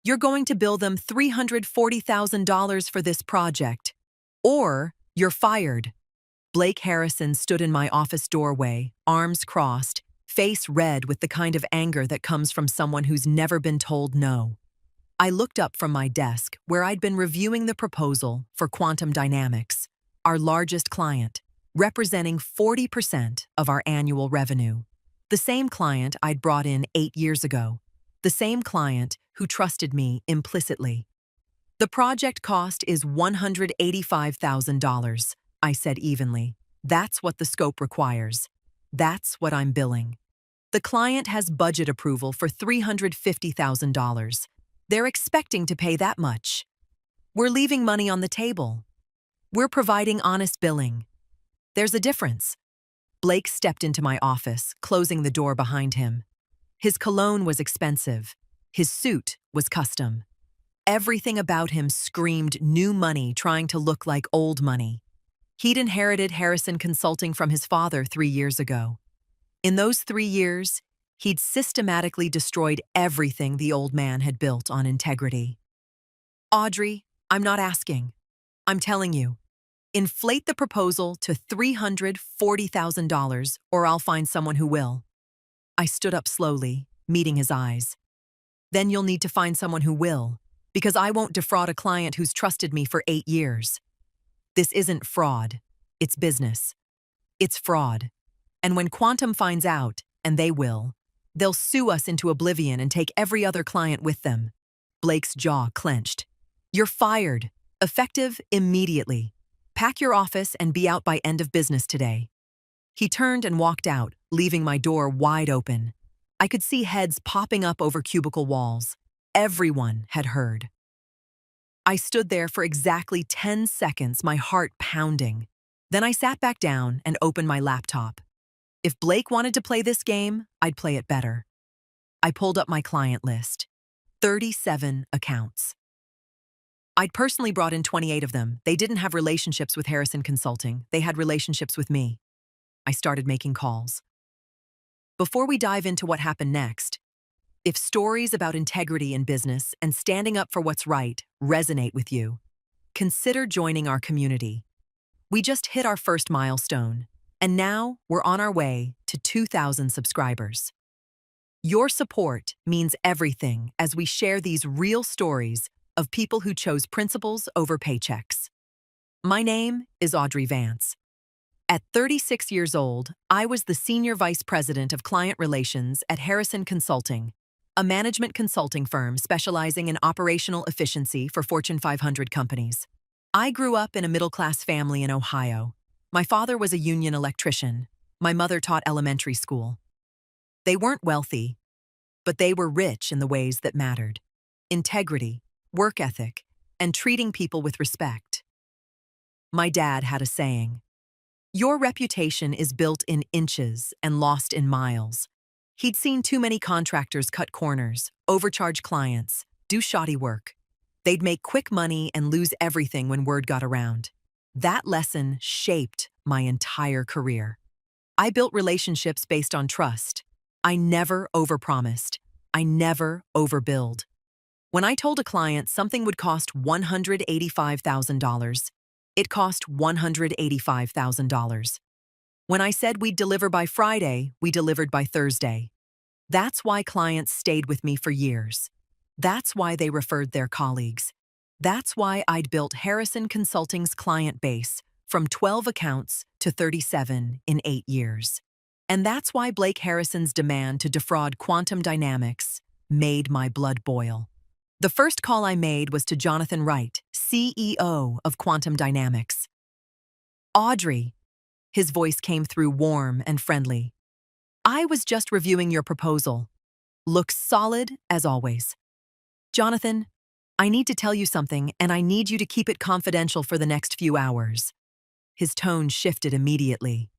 You're going to bill them $340,000 for this project. Or you're fired. Blake Harrison stood in my office doorway, arms crossed, face red with the kind of anger that comes from someone who's never been told no. I looked up from my desk, where I'd been reviewing the proposal for Quantum Dynamics, our largest client, representing 40% of our annual revenue. The same client I'd brought in 8 years ago. The same client who trusted me implicitly. The project cost is $185,000, I said evenly. That's what the scope requires. That's what I'm billing. The client has budget approval for $350,000. They're expecting to pay that much. We're leaving money on the table. We're providing honest billing. There's a difference. Blake stepped into my office, closing the door behind him. His cologne was expensive. His suit was custom. Everything about him screamed new money trying to look like old money. He'd inherited Harrison Consulting from his father 3 years ago. In those 3 years, he'd systematically destroyed everything the old man had built on integrity. Audrey, I'm not asking. I'm telling you. Inflate the proposal to $340,000 or I'll find someone who will. I stood up slowly, meeting his eyes. Then you'll need to find someone who will, because I won't defraud a client who's trusted me for 8 years. This isn't fraud. It's business. It's fraud. And when Quantum finds out, and they will, they'll sue us into oblivion and take every other client with them. Blake's jaw clenched. You're fired. Effective immediately. Pack your office and be out by end of business today. He turned and walked out, leaving my door wide open. I could see heads popping up over cubicle walls. Everyone had heard. I stood there for exactly 10 seconds, my heart pounding. Then I sat back down and opened my laptop. If Blake wanted to play this game, I'd play it better. I pulled up my client list. 37 accounts. I'd personally brought in 28 of them. They didn't have relationships with Harrison Consulting. They had relationships with me. I started making calls. Before we dive into what happened next, if stories about integrity in business and standing up for what's right resonate with you, consider joining our community. We just hit our first milestone, and now we're on our way to 2,000 subscribers. Your support means everything as we share these real stories of people who chose principles over paychecks. My name is Audrey Vance. At 36 years old, I was the Senior Vice President of Client Relations at Harrison Consulting, a management consulting firm specializing in operational efficiency for Fortune 500 companies. I grew up in a middle-class family in Ohio. My father was a union electrician. My mother taught elementary school. They weren't wealthy, but they were rich in the ways that mattered: integrity, work ethic, and treating people with respect. My dad had a saying, "Your reputation is built in inches and lost in miles." He'd seen too many contractors cut corners, overcharge clients, do shoddy work. They'd make quick money and lose everything when word got around. That lesson shaped my entire career. I built relationships based on trust. I never overpromised. I never overbilled. When I told a client something would cost $185,000, it cost $185,000. When I said we'd deliver by Friday, we delivered by Thursday. That's why clients stayed with me for years. That's why they referred their colleagues. That's why I'd built Harrison Consulting's client base from 12 accounts to 37 in 8 years. And that's why Blake Harrison's demand to defraud Quantum Dynamics made my blood boil. The first call I made was to Jonathan Wright, CEO of Quantum Dynamics. "Audrey," his voice came through warm and friendly. "I was just reviewing your proposal. Looks solid as always. Jonathan, I need to tell you something, and I need you to keep it confidential for the next few hours." His tone shifted immediately.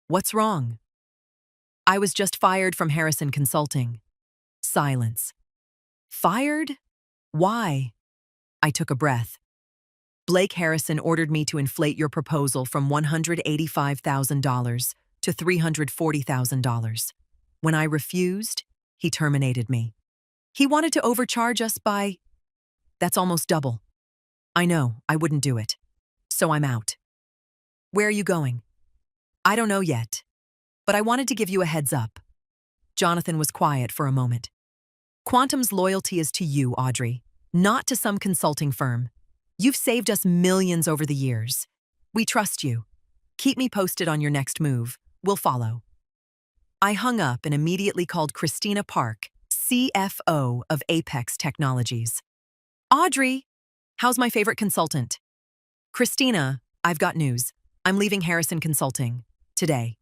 "What's wrong?" "I was just fired from Harrison Consulting." Silence. "Fired? Why?" I took a breath. "Blake Harrison ordered me to inflate your proposal from $185,000 to $340,000. When I refused, he terminated me. He wanted to overcharge us by That's almost double. I know, I wouldn't do it. So I'm out. Where are you going? I don't know yet, but I wanted to give you a heads up. Jonathan was quiet for a moment. Quantum's loyalty is to you, Audrey, not to some consulting firm. You've saved us millions over the years. We trust you. Keep me posted on your next move. We'll follow. I hung up and immediately called Christina Park, CFO of Apex Technologies. Audrey, how's my favorite consultant? Christina, I've got news. I'm leaving Harrison Consulting. Today.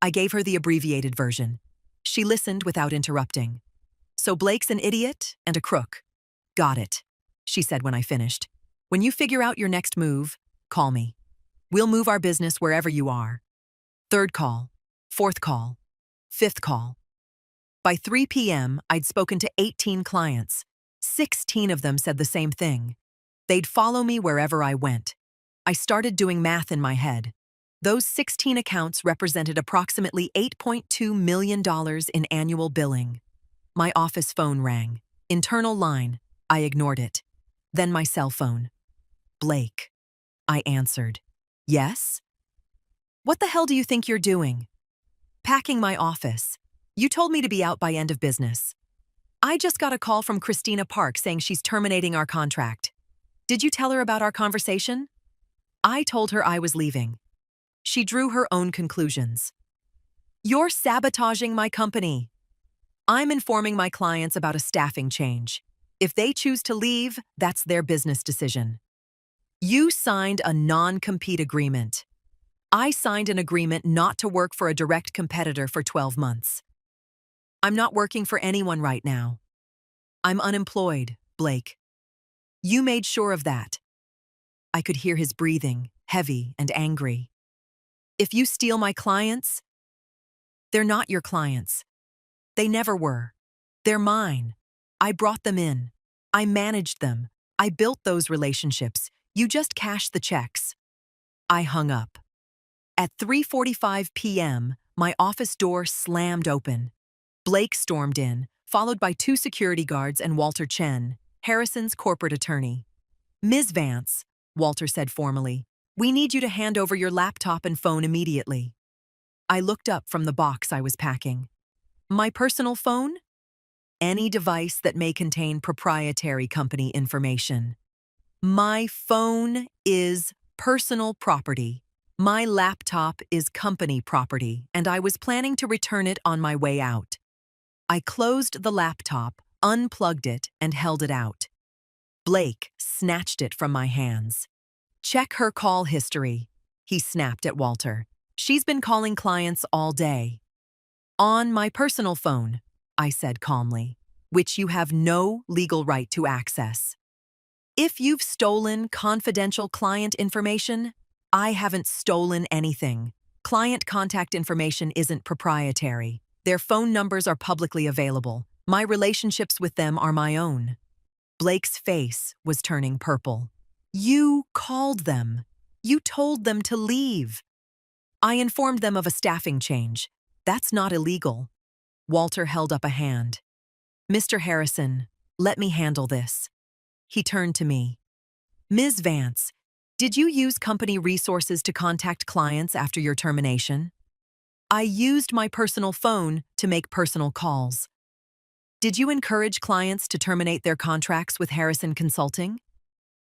I gave her the abbreviated version. She listened without interrupting. So Blake's an idiot and a crook. Got it, she said when I finished. When you figure out your next move, call me. We'll move our business wherever you are. Third call, fourth call, fifth call. By 3 p.m., I'd spoken to 18 clients. 16 of them said the same thing. They'd follow me wherever I went. I started doing math in my head. Those 16 accounts represented approximately $8.2 million in annual billing. My office phone rang. Internal line. I ignored it. Then my cell phone. Blake. I answered. Yes? What the hell do you think you're doing? Packing my office. You told me to be out by end of business. I just got a call from Christina Park saying she's terminating our contract. Did you tell her about our conversation? I told her I was leaving. She drew her own conclusions. You're sabotaging my company. I'm informing my clients about a staffing change. If they choose to leave, that's their business decision. You signed a non-compete agreement. I signed an agreement not to work for a direct competitor for 12 months. I'm not working for anyone right now. I'm unemployed, Blake. You made sure of that. I could hear his breathing, heavy and angry. If you steal my clients, they're not your clients. They never were. They're mine. I brought them in. I managed them. I built those relationships. You just cashed the checks. I hung up. At 3:45 p.m., my office door slammed open. Blake stormed in, followed by 2 security guards and Walter Chen, Harrison's corporate attorney. Ms. Vance, Walter said formally, we need you to hand over your laptop and phone immediately. I looked up from the box I was packing. My personal phone? Any device that may contain proprietary company information. My phone is personal property. My laptop is company property, and I was planning to return it on my way out. I closed the laptop, unplugged it, and held it out. Blake snatched it from my hands. Check her call history, he snapped at Walter. She's been calling clients all day. On my personal phone, I said calmly, which you have no legal right to access. If you've stolen confidential client information, I haven't stolen anything. Client contact information isn't proprietary. Their phone numbers are publicly available. My relationships with them are my own. Blake's face was turning purple. You called them. You told them to leave. I informed them of a staffing change. That's not illegal. Walter held up a hand. Mr. Harrison, let me handle this. He turned to me. Ms. Vance, did you use company resources to contact clients after your termination? I used my personal phone to make personal calls. Did you encourage clients to terminate their contracts with Harrison Consulting?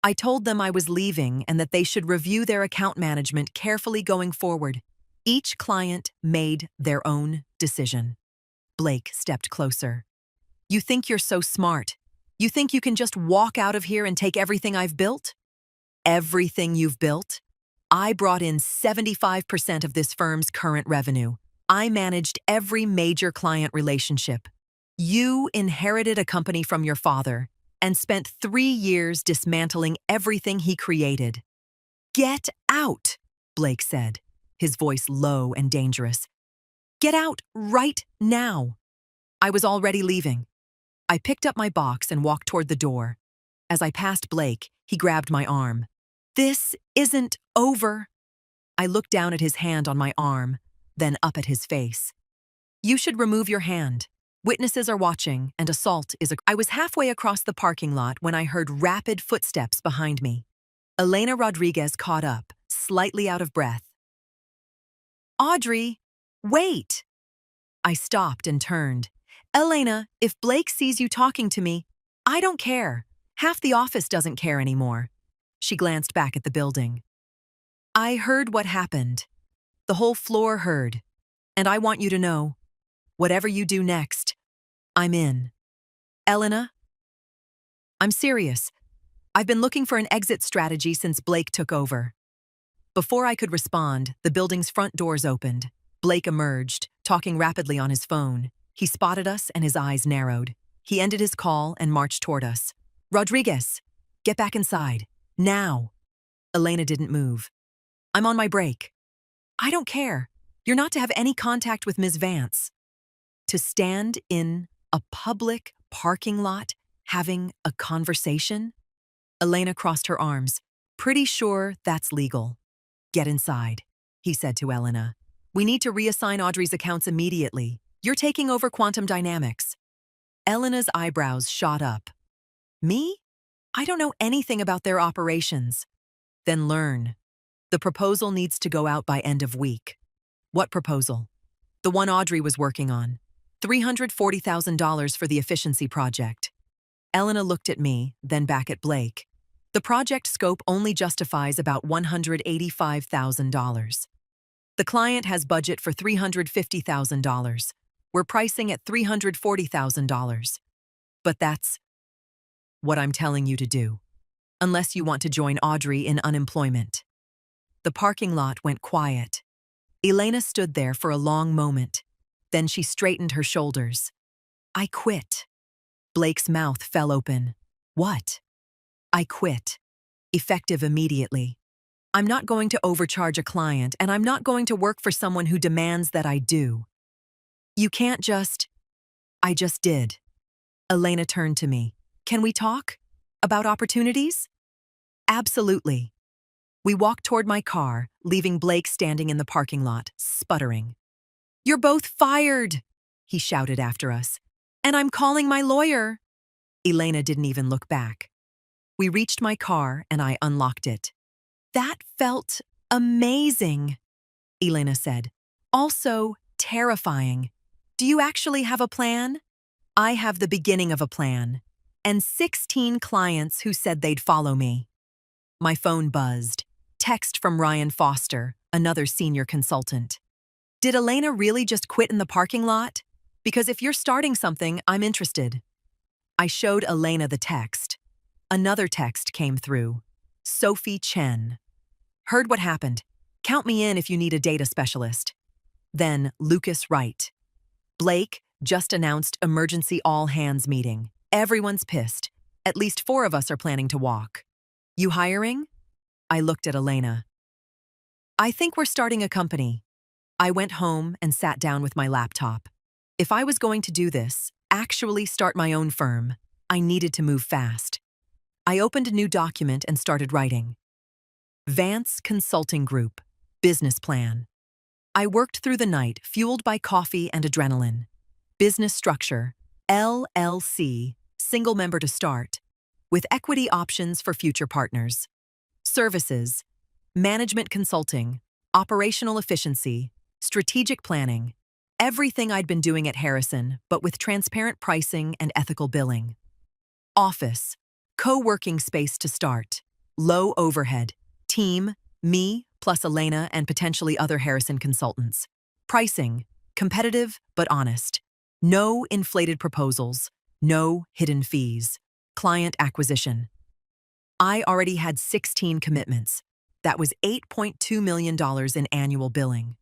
I told them I was leaving and that they should review their account management carefully going forward. Each client made their own decision. Blake stepped closer. You think you're so smart. You think you can just walk out of here and take everything I've built? Everything you've built? I brought in 75% of this firm's current revenue. I managed every major client relationship. You inherited a company from your father and spent 3 years dismantling everything he created. Get out, Blake said, his voice low and dangerous. Get out right now. I was already leaving. I picked up my box and walked toward the door. As I passed Blake, he grabbed my arm. This isn't over. I looked down at his hand on my arm, then up at his face. You should remove your hand. Witnesses are watching, and assault is I was halfway across the parking lot when I heard rapid footsteps behind me. Elena Rodriguez caught up, slightly out of breath. Audrey, wait! I stopped and turned. Elena, if Blake sees you talking to me, I don't care. Half the office doesn't care anymore. She glanced back at the building. I heard what happened. The whole floor heard. And I want you to know, whatever you do next, I'm in. Elena? I'm serious. I've been looking for an exit strategy since Blake took over. Before I could respond, the building's front doors opened. Blake emerged, talking rapidly on his phone. He spotted us and his eyes narrowed. He ended his call and marched toward us. Rodriguez, get back inside. Now. Elena didn't move. I'm on my break. I don't care. You're not to have any contact with Ms. Vance. To stand in a public parking lot having a conversation? Elena crossed her arms. Pretty sure that's legal. Get inside, he said to Elena. We need to reassign Audrey's accounts immediately. You're taking over quantum dynamics. Elena's eyebrows shot up. Me? I don't know anything about their operations. Then learn. The proposal needs to go out by end of week. What proposal? The one Audrey was working on. $340,000 for the efficiency project. Elena looked at me, then back at Blake. The project scope only justifies about $185,000. The client has budget for $350,000. We're pricing at $340,000. But that's what I'm telling you to do, unless you want to join Audrey in unemployment. The parking lot went quiet. Elena stood there for a long moment. Then she straightened her shoulders. I quit. Blake's mouth fell open. What? I quit. Effective immediately. I'm not going to overcharge a client, and I'm not going to work for someone who demands that I do. You can't just... I just did. Elena turned to me. Can we talk? About opportunities? Absolutely. We walked toward my car, leaving Blake standing in the parking lot, sputtering. You're both fired, he shouted after us. And I'm calling my lawyer. Elena didn't even look back. We reached my car and I unlocked it. That felt amazing, Elena said. Also terrifying. Do you actually have a plan? I have the beginning of a plan. And 16 clients who said they'd follow me. My phone buzzed. Text from Ryan Foster, another senior consultant. Did Elena really just quit in the parking lot? Because if you're starting something, I'm interested. I showed Elena the text. Another text came through. Sophie Chen. Heard what happened. Count me in if you need a data specialist. Then Lucas Wright. Blake just announced emergency all-hands meeting. Everyone's pissed. At least 4 of us are planning to walk. You hiring? I looked at Elena. I think we're starting a company. I went home and sat down with my laptop. If I was going to do this, actually start my own firm, I needed to move fast. I opened a new document and started writing. Vance Consulting Group, business plan. I worked through the night, fueled by coffee and adrenaline. Business structure, LLC, single member to start, with equity options for future partners. Services, management consulting, operational efficiency, strategic planning, everything I'd been doing at Harrison, but with transparent pricing and ethical billing. Office, co-working space to start, low overhead, team, me plus Elena and potentially other Harrison consultants. Pricing, competitive but honest. No inflated proposals, no hidden fees. Client acquisition. I already had 16 commitments. That was $8.2 million in annual billing.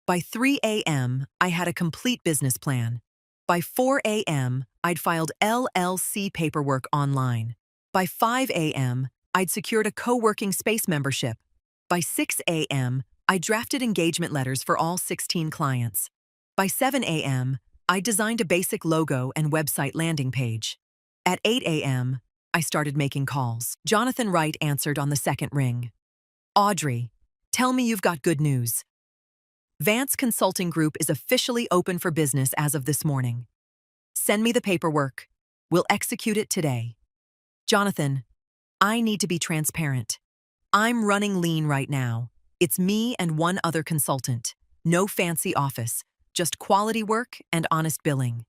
By 3 a.m., I had a complete business plan. By 4 a.m., I'd filed LLC paperwork online. By 5 a.m., I'd secured a co-working space membership. By 6 a.m., I drafted engagement letters for all 16 clients. By 7 a.m., I designed a basic logo and website landing page. At 8 a.m., I started making calls. Jonathan Wright answered on the second ring. Audrey, tell me you've got good news. Vance Consulting Group is officially open for business as of this morning. Send me the paperwork. We'll execute it today. Jonathan, I need to be transparent. I'm running lean right now. It's me and one other consultant. No fancy office, just quality work and honest billing.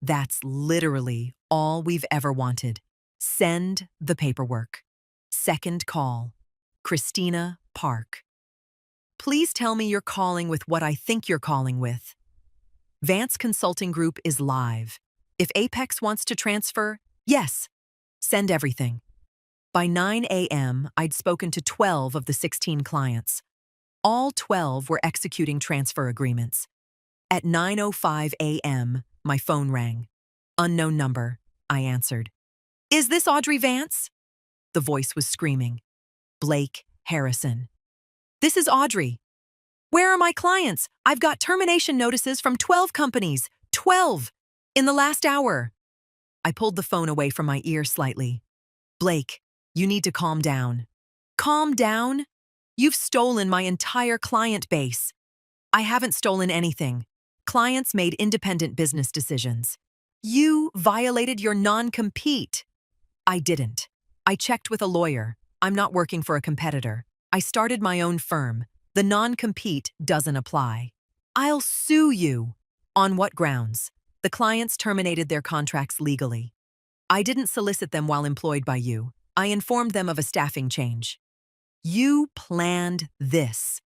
That's literally all we've ever wanted. Send the paperwork. Second call. Christina Park. Please tell me you're calling with what I think you're calling with. Vance Consulting Group is live. If Apex wants to transfer, yes, send everything. By 9 a.m., I'd spoken to 12 of the 16 clients. All 12 were executing transfer agreements. At 9:05 a.m., my phone rang. Unknown number, I answered. Is this Audrey Vance? The voice was screaming. Blake Harrison. This is Audrey. Where are my clients? I've got termination notices from 12 companies. 12! In the last hour. I pulled the phone away from my ear slightly. Blake, you need to calm down. Calm down? You've stolen my entire client base. I haven't stolen anything. Clients made independent business decisions. You violated your non-compete. I didn't. I checked with a lawyer. I'm not working for a competitor. I started my own firm. The non-compete doesn't apply. I'll sue you. On what grounds? The clients terminated their contracts legally. I didn't solicit them while employed by you. I informed them of a staffing change. You planned this.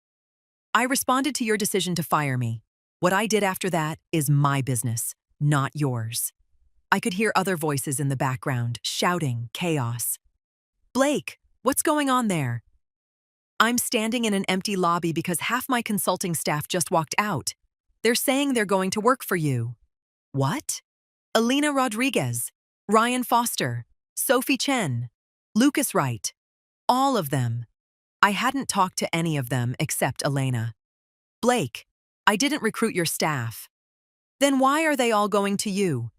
I responded to your decision to fire me. What I did after that is my business, not yours. I could hear other voices in the background, shouting, chaos. Blake, what's going on there? I'm standing in an empty lobby because half my consulting staff just walked out. They're saying they're going to work for you. What? Alina Rodriguez, Ryan Foster, Sophie Chen, Lucas Wright. All of them. I hadn't talked to any of them except Elena. Blake, I didn't recruit your staff. Then why are they all going to you?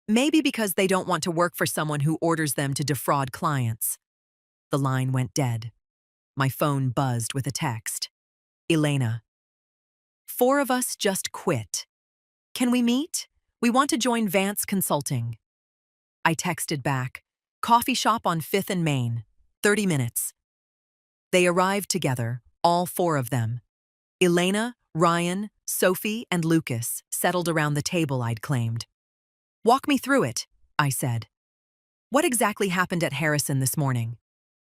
Maybe because they don't want to work for someone who orders them to defraud clients. The line went dead. My phone buzzed with a text. Elena. 4 of us just quit. Can we meet? We want to join Vance Consulting. I texted back. Coffee shop on 5th and Main. 30 minutes. They arrived together, all 4 of them. Elena, Ryan, Sophie, and Lucas settled around the table I'd claimed. Walk me through it, I said. What exactly happened at Harrison this morning?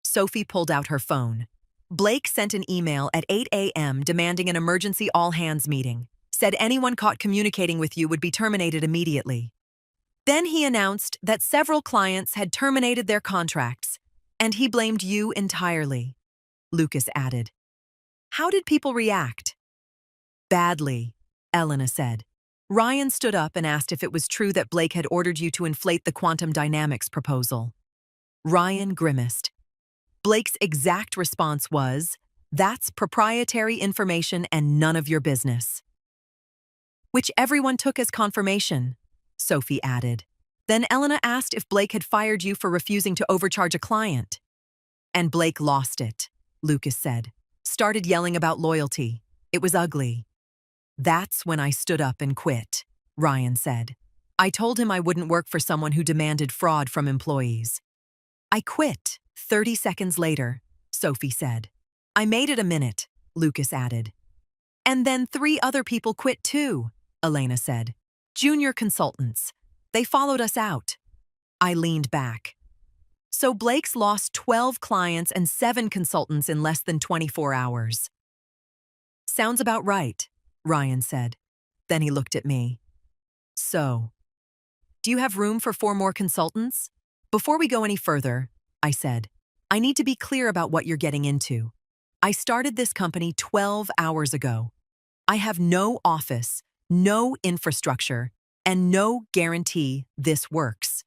Sophie pulled out her phone. Blake sent an email at 8 a.m. demanding an emergency all-hands meeting. Said anyone caught communicating with you would be terminated immediately. Then he announced that several clients had terminated their contracts, and he blamed you entirely. Lucas added. How did people react? Badly, Elena said. Ryan stood up and asked if it was true that Blake had ordered you to inflate the quantum dynamics proposal. Ryan grimaced. Blake's exact response was, that's proprietary information and none of your business. Which everyone took as confirmation, Sophie added. Then Elena asked if Blake had fired you for refusing to overcharge a client. And Blake lost it, Lucas said. Started yelling about loyalty. It was ugly. That's when I stood up and quit, Ryan said. I told him I wouldn't work for someone who demanded fraud from employees. I quit 30 seconds later, Sophie said. I made it a minute, Lucas added. And then 3 other people quit too, Elena said. Junior consultants. They followed us out. I leaned back. So Blake's lost 12 clients and 7 consultants in less than 24 hours. Sounds about right, Ryan said. Then he looked at me. So, do you have room for 4 more consultants? Before we go any further, I said, I need to be clear about what you're getting into. I started this company 12 hours ago. I have no office, no infrastructure, and no guarantee this works.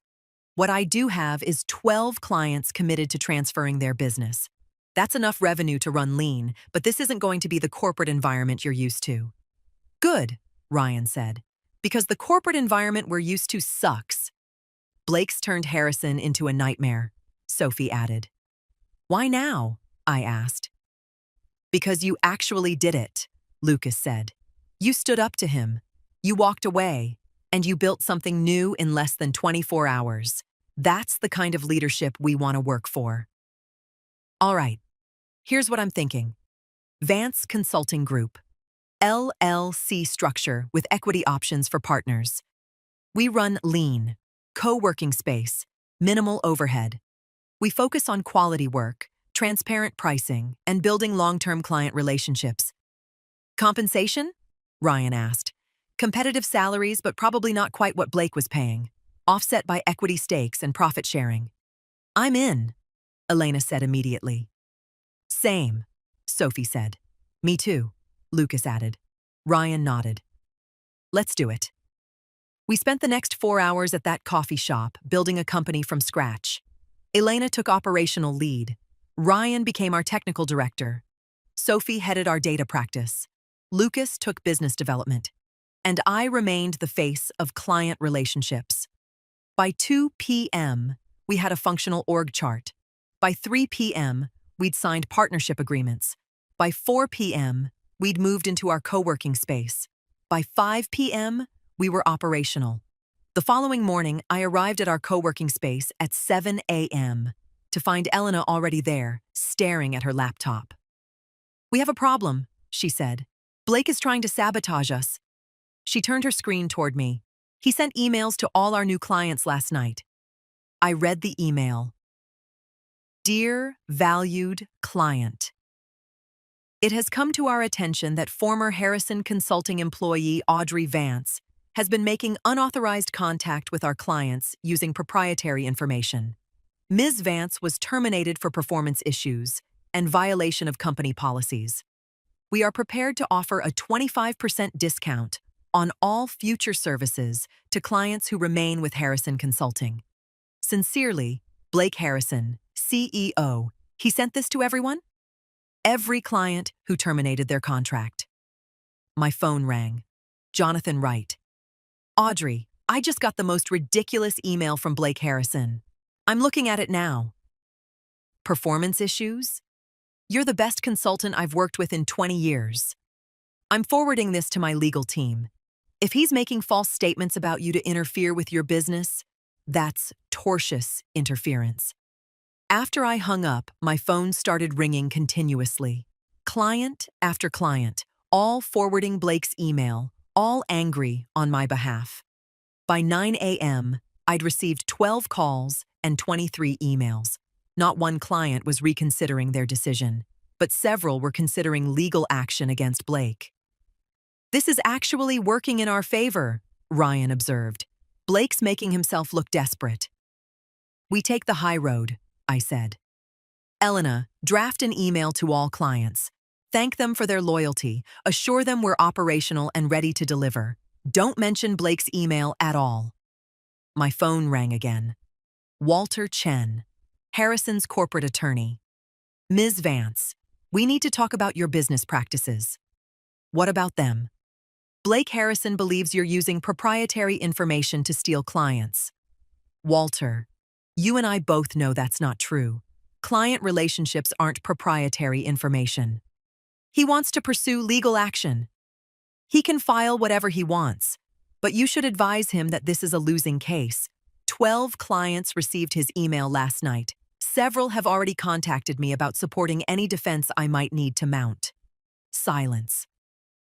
What I do have is 12 clients committed to transferring their business. That's enough revenue to run lean, but this isn't going to be the corporate environment you're used to. Good, Ryan said, because the corporate environment we're used to sucks. Blake's turned Harrison into a nightmare, Sophie added. Why now? I asked. Because you actually did it, Lucas said. You stood up to him. You walked away. and you built something new in less than 24 hours. That's the kind of leadership we want to work for. All right, here's what I'm thinking. Vance Consulting Group, LLC structure with equity options for partners. We run lean, co-working space, minimal overhead. We focus on quality work, transparent pricing, and building long-term client relationships. Compensation? Ryan asked. Competitive salaries, but probably not quite what Blake was paying, offset by equity stakes and profit sharing. I'm in, Elena said immediately. Same, Sophie said. Me too, Lucas added. Ryan nodded. Let's do it. We spent the next 4 hours at that coffee shop, building a company from scratch. Elena took operational lead. Ryan became our technical director. Sophie headed our data practice. Lucas took business development. And I remained the face of client relationships. By 2 p.m., we had a functional org chart. By 3 p.m., we'd signed partnership agreements. By 4 p.m., we'd moved into our co-working space. By 5 p.m., we were operational. The following morning, I arrived at our co-working space at 7 a.m. to find Elena already there, staring at her laptop. We have a problem, she said. Blake is trying to sabotage us. She turned her screen toward me. He sent emails to all our new clients last night. I read the email. Dear valued client, it has come to our attention that former Harrison Consulting employee Audrey Vance has been making unauthorized contact with our clients using proprietary information. Ms. Vance was terminated for performance issues and violation of company policies. We are prepared to offer a 25% discount on all future services to clients who remain with Harrison Consulting. Sincerely, Blake Harrison, CEO. He sent this to everyone? Every client who terminated their contract. My phone rang. Jonathan Wright. Audrey, I just got the most ridiculous email from Blake Harrison. I'm looking at it now. Performance issues? You're the best consultant I've worked with in 20 years. I'm forwarding this to my legal team. If he's making false statements about you to interfere with your business, that's tortious interference. After I hung up, my phone started ringing continuously. Client after client, all forwarding Blake's email, all angry on my behalf. By 9 a.m., I'd received 12 calls and 23 emails. Not one client was reconsidering their decision, but several were considering legal action against Blake. This is actually working in our favor, Ryan observed. Blake's making himself look desperate. We take the high road, I said. Elena, draft an email to all clients. Thank them for their loyalty. Assure them we're operational and ready to deliver. Don't mention Blake's email at all. My phone rang again. Walter Chen, Harrison's corporate attorney. Ms. Vance, we need to talk about your business practices. What about them? Blake Harrison believes you're using proprietary information to steal clients. Walter, you and I both know that's not true. Client relationships aren't proprietary information. He wants to pursue legal action. He can file whatever he wants, but you should advise him that this is a losing case. 12 clients received his email last night. Several have already contacted me about supporting any defense I might need to mount. Silence.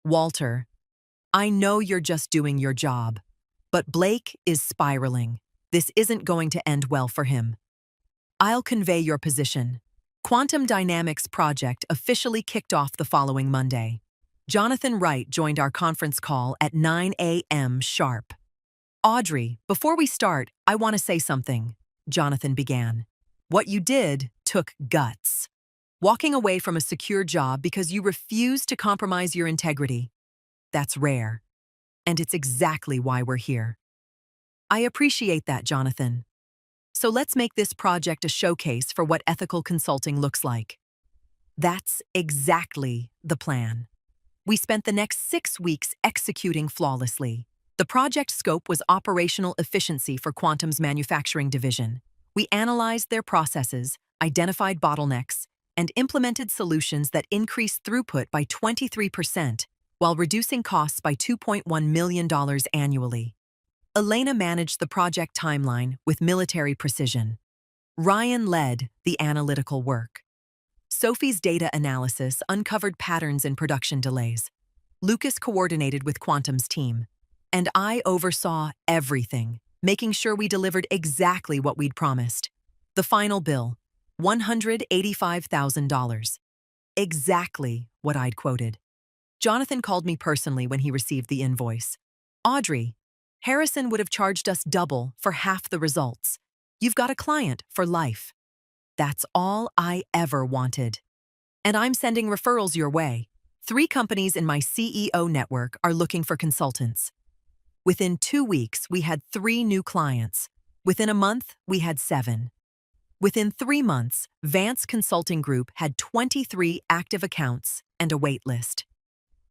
Walter, I know you're just doing your job, but Blake is spiraling. This isn't going to end well for him. I'll convey your position. Quantum Dynamics project officially kicked off the following Monday. Jonathan Wright joined our conference call at 9 a.m. sharp. Audrey, before we start, I want to say something, Jonathan began. What you did took guts. Walking away from a secure job because you refused to compromise your integrity. That's rare. And it's exactly why we're here. I appreciate that, Jonathan. So let's make this project a showcase for what ethical consulting looks like. That's exactly the plan. We spent the next 6 weeks executing flawlessly. The project scope was operational efficiency for Quantum's manufacturing division. We analyzed their processes, identified bottlenecks, and implemented solutions that increased throughput by 23% while reducing costs by $2.1 million annually. Elena managed the project timeline with military precision. Ryan led the analytical work. Sophie's data analysis uncovered patterns in production delays. Lucas coordinated with Quantum's team. And I oversaw everything, making sure we delivered exactly what we'd promised. The final bill, $185,000. Exactly what I'd quoted. Jonathan called me personally when he received the invoice. Audrey, Harrison would have charged us double for half the results. You've got a client for life. That's all I ever wanted. And I'm sending referrals your way. 3 companies in my CEO network are looking for consultants. Within 2 weeks, we had 3 new clients. Within a month, we had 7. Within 3 months, Vance Consulting Group had 23 active accounts and a wait list.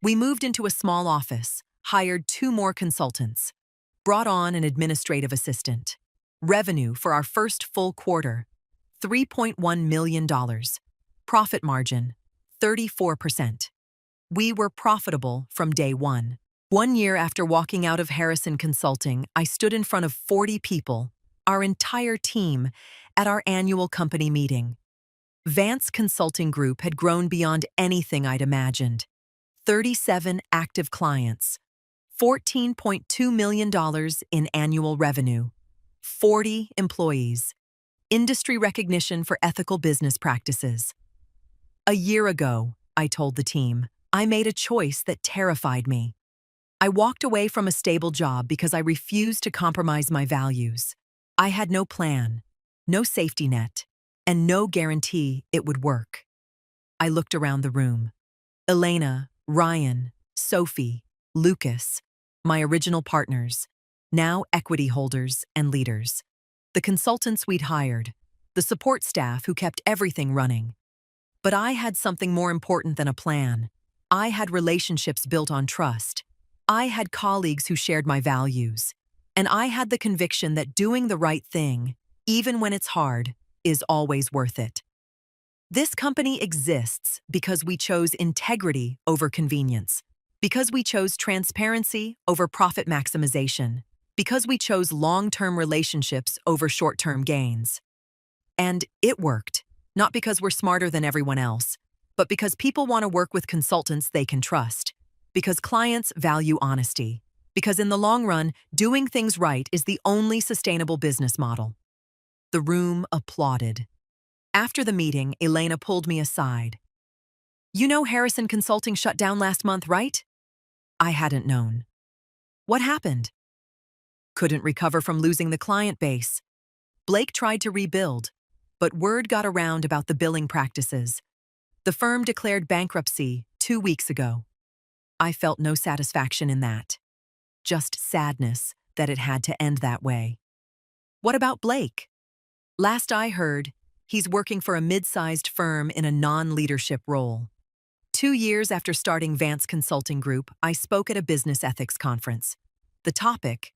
We moved into a small office, hired 2 more consultants, brought on an administrative assistant. Revenue for our first full quarter, $3.1 million. Profit margin, 34%. We were profitable from day one. 1 year after walking out of Harrison Consulting, I stood in front of 40 people, our entire team, at our annual company meeting. Vance Consulting Group had grown beyond anything I'd imagined. 37 active clients, $14.2 million in annual revenue, 40 employees, industry recognition for ethical business practices. A year ago, I told the team, I made a choice that terrified me. I walked away from a stable job because I refused to compromise my values. I had no plan, no safety net, and no guarantee it would work. I looked around the room. Elena, Ryan, Sophie, Lucas, my original partners, now equity holders and leaders. The consultants we'd hired, the support staff who kept everything running. But I had something more important than a plan. I had relationships built on trust. I had colleagues who shared my values. And I had the conviction that doing the right thing, even when it's hard, is always worth it. This company exists because we chose integrity over convenience, because we chose transparency over profit maximization, because we chose long-term relationships over short-term gains. And it worked, not because we're smarter than everyone else, but because people want to work with consultants they can trust, because clients value honesty, because in the long run, doing things right is the only sustainable business model. The room applauded. After the meeting, Elena pulled me aside. You know Harrison Consulting shut down last month, right? I hadn't known. What happened? Couldn't recover from losing the client base. Blake tried to rebuild, but word got around about the billing practices. The firm declared bankruptcy 2 weeks ago. I felt no satisfaction in that. Just sadness that it had to end that way. What about Blake? Last I heard, he's working for a mid-sized firm in a non-leadership role. 2 years after starting Vance Consulting Group, I spoke at a business ethics conference. The topic,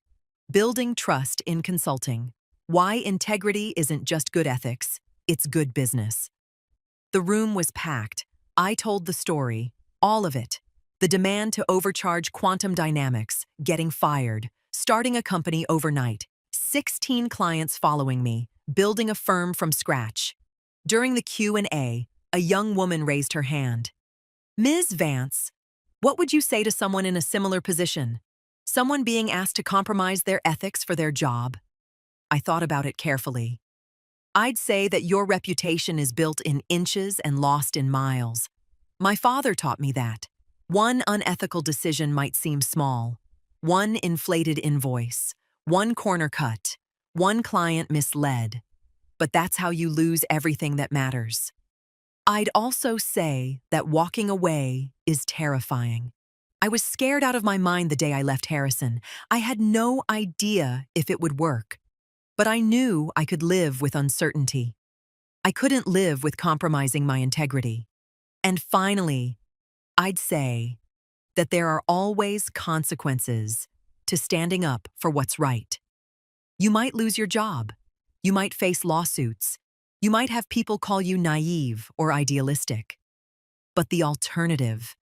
Building Trust in Consulting. Why integrity isn't just good ethics, it's good business. The room was packed. I told the story, all of it. The demand to overcharge quantum dynamics, getting fired, starting a company overnight, 16 clients following me, building a firm from scratch. During the Q&A, a young woman raised her hand. Ms. Vance, what would you say to someone in a similar position? Someone being asked to compromise their ethics for their job? I thought about it carefully. I'd say that your reputation is built in inches and lost in miles. My father taught me that. One unethical decision might seem small. One inflated invoice, one corner cut, one client misled. But that's how you lose everything that matters. I'd also say that walking away is terrifying. I was scared out of my mind the day I left Harrison. I had no idea if it would work. But I knew I could live with uncertainty. I couldn't live with compromising my integrity. And finally, I'd say that there are always consequences to standing up for what's right. You might lose your job. You might face lawsuits. You might have people call you naive or idealistic. But the alternative,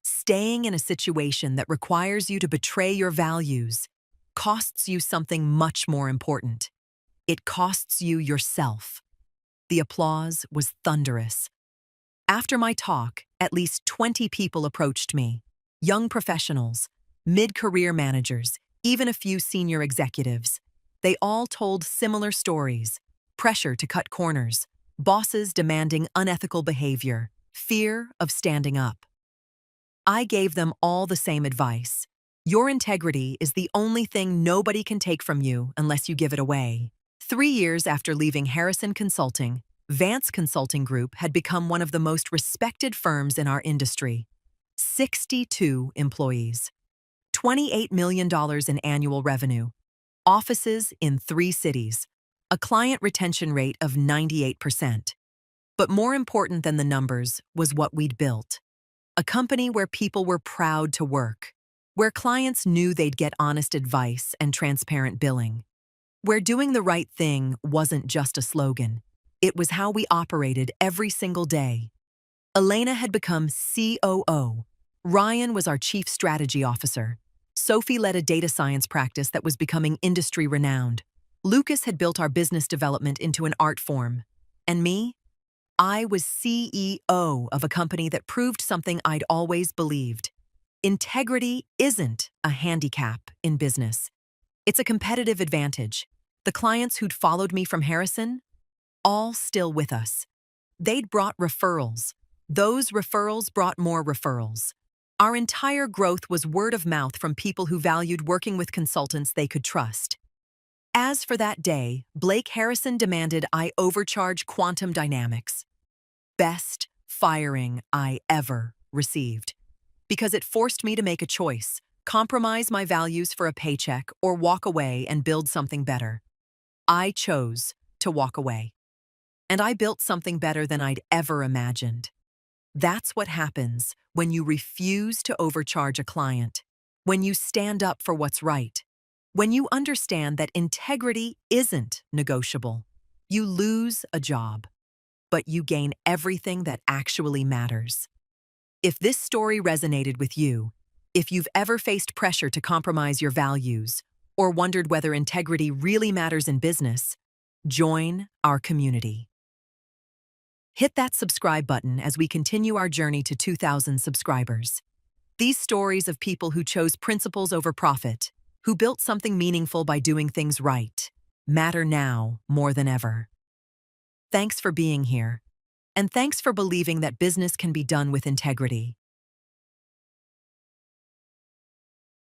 staying in a situation that requires you to betray your values, costs you something much more important. It costs you yourself. The applause was thunderous. After my talk, at least 20 people approached me. Young professionals, mid-career managers, even a few senior executives. They all told similar stories: pressure to cut corners, bosses demanding unethical behavior, fear of standing up. I gave them all the same advice. Your integrity is the only thing nobody can take from you unless you give it away. 3 years after leaving Harrison Consulting, Vance Consulting Group had become one of the most respected firms in our industry. 62 employees, $28 million in annual revenue, offices in 3 cities, a client retention rate of 98%. But more important than the numbers was what we'd built. A company where people were proud to work, where clients knew they'd get honest advice and transparent billing, where doing the right thing wasn't just a slogan. It was how we operated every single day. Elena had become COO. Ryan was our Chief Strategy Officer. Sophie led a data science practice that was becoming industry-renowned. Lucas had built our business development into an art form. And me? I was CEO of a company that proved something I'd always believed. Integrity isn't a handicap in business. It's a competitive advantage. The clients who'd followed me from Harrison, all still with us. They'd brought referrals. Those referrals brought more referrals. Our entire growth was word of mouth from people who valued working with consultants they could trust. As for that day, Blake Harrison demanded I overcharge quantum dynamics. Best firing I ever received. Because it forced me to make a choice: compromise my values for a paycheck or walk away and build something better. I chose to walk away. And I built something better than I'd ever imagined. That's what happens when you refuse to overcharge a client, when you stand up for what's right, when you understand that integrity isn't negotiable. You lose a job, but you gain everything that actually matters. If this story resonated with you, if you've ever faced pressure to compromise your values, or wondered whether integrity really matters in business, join our community. Hit that subscribe button as we continue our journey to 2,000 subscribers. These stories of people who chose principles over profit, who built something meaningful by doing things right, matter now more than ever. Thanks for being here, and thanks for believing that business can be done with integrity.